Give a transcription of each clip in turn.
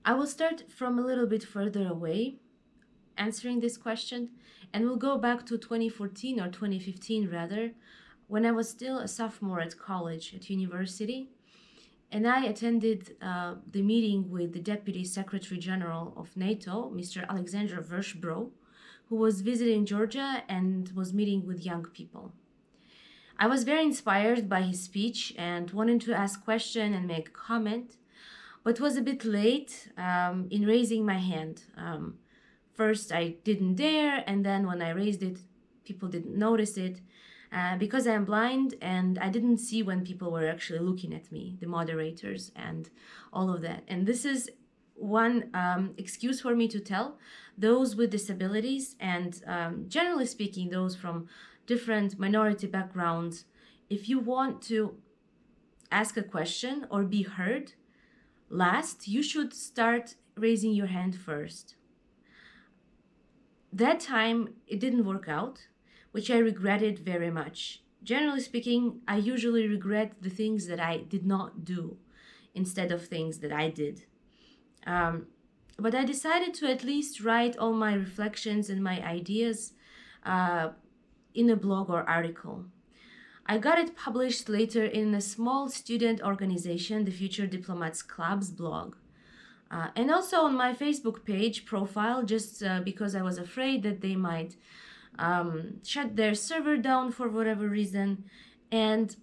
I will start from a little bit further away answering this question, and we'll go back to 2014 or 2015 rather, when I was still a sophomore at college, at university, and I attended the meeting with the Deputy Secretary General of NATO, Mr. Alexander Vershbro, who was visiting Georgia and was meeting with young people. I was very inspired by his speech and wanted to ask question and make a comment, but was a bit late in raising my hand. First, I didn't dare, and then when I raised it, people didn't notice it because I'm blind and I didn't see when people were actually looking at me, the moderators and all of that. And this is one excuse for me to tell those with disabilities and generally speaking, those from different minority backgrounds, if you want to ask a question or be heard last, you should start raising your hand first. That time, it didn't work out, which I regretted very much. Generally speaking, I usually regret the things that I did not do instead of things that I did. But I decided to at least write all my reflections and my ideas in a blog or article. I got it published later in a small student organization, the Future Diplomats Club's blog. And also on my Facebook page profile, just because I was afraid that they might shut their server down for whatever reason. And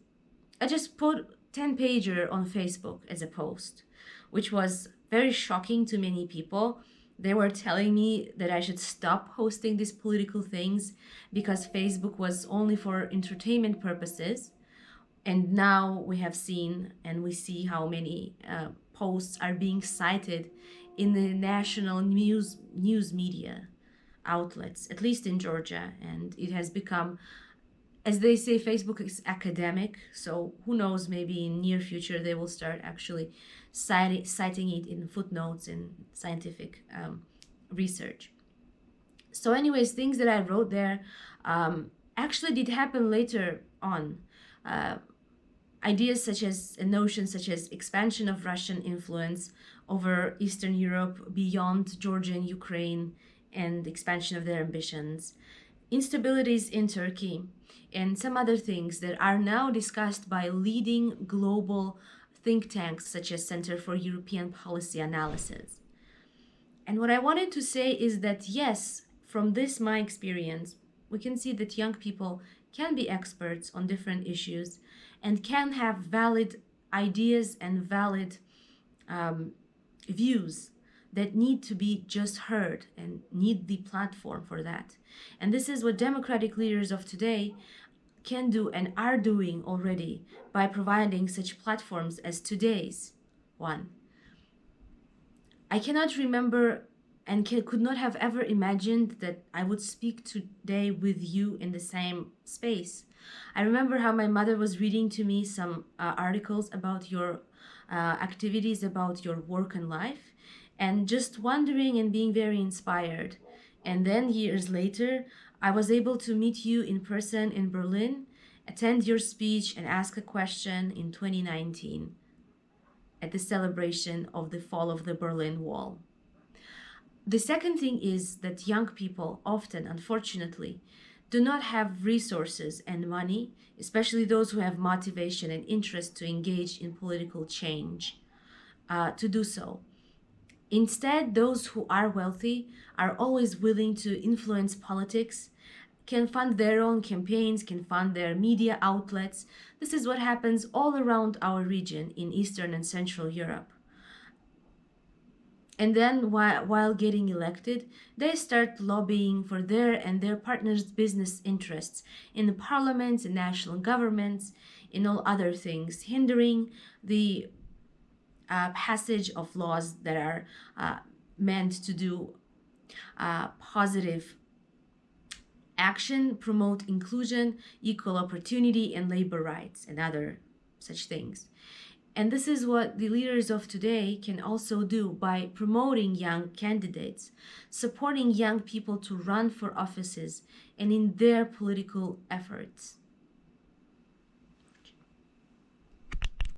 I just put 10-pager on Facebook as a post, which was very shocking to many people. They were telling me that I should stop posting these political things because Facebook was only for entertainment purposes. And now we have seen and we see how many posts are being cited in the national news media outlets, at least in Georgia. And it has become, as they say, Facebook is academic. So who knows, maybe in near future they will start actually citing it in footnotes in scientific research. So anyways, things that I wrote there actually did happen later on. Ideas such as a notion such as expansion of Russian influence over Eastern Europe beyond Georgia and Ukraine and expansion of their ambitions, instabilities in Turkey, and some other things that are now discussed by leading global think tanks such as Center for European Policy Analysis. And what I wanted to say is that yes, from this my experience, we can see that young people can be experts on different issues and can have valid ideas and valid views that need to be just heard and need the platform for that. And this is what democratic leaders of today can do and are doing already by providing such platforms as today's one. I cannot remember and could not have ever imagined that I would speak today with you in the same space. I remember how my mother was reading to me some articles about your activities, about your work and life, and just wondering and being very inspired. And then years later, I was able to meet you in person in Berlin, attend your speech and ask a question in 2019 at the celebration of the fall of the Berlin Wall. The second thing is that young people often, unfortunately, do not have resources and money, especially those who have motivation and interest to engage in political change, to do so. Instead, those who are wealthy are always willing to influence politics, can fund their own campaigns, can fund their media outlets. This is what happens all around our region in Eastern and Central Europe. And then while getting elected, they start lobbying for their and their partners' business interests in the parliaments and national governments, in all other things, hindering the passage of laws that are meant to do positive action, promote inclusion, equal opportunity, and labor rights, and other such things. And this is what the leaders of today can also do by promoting young candidates, supporting young people to run for offices and in their political efforts.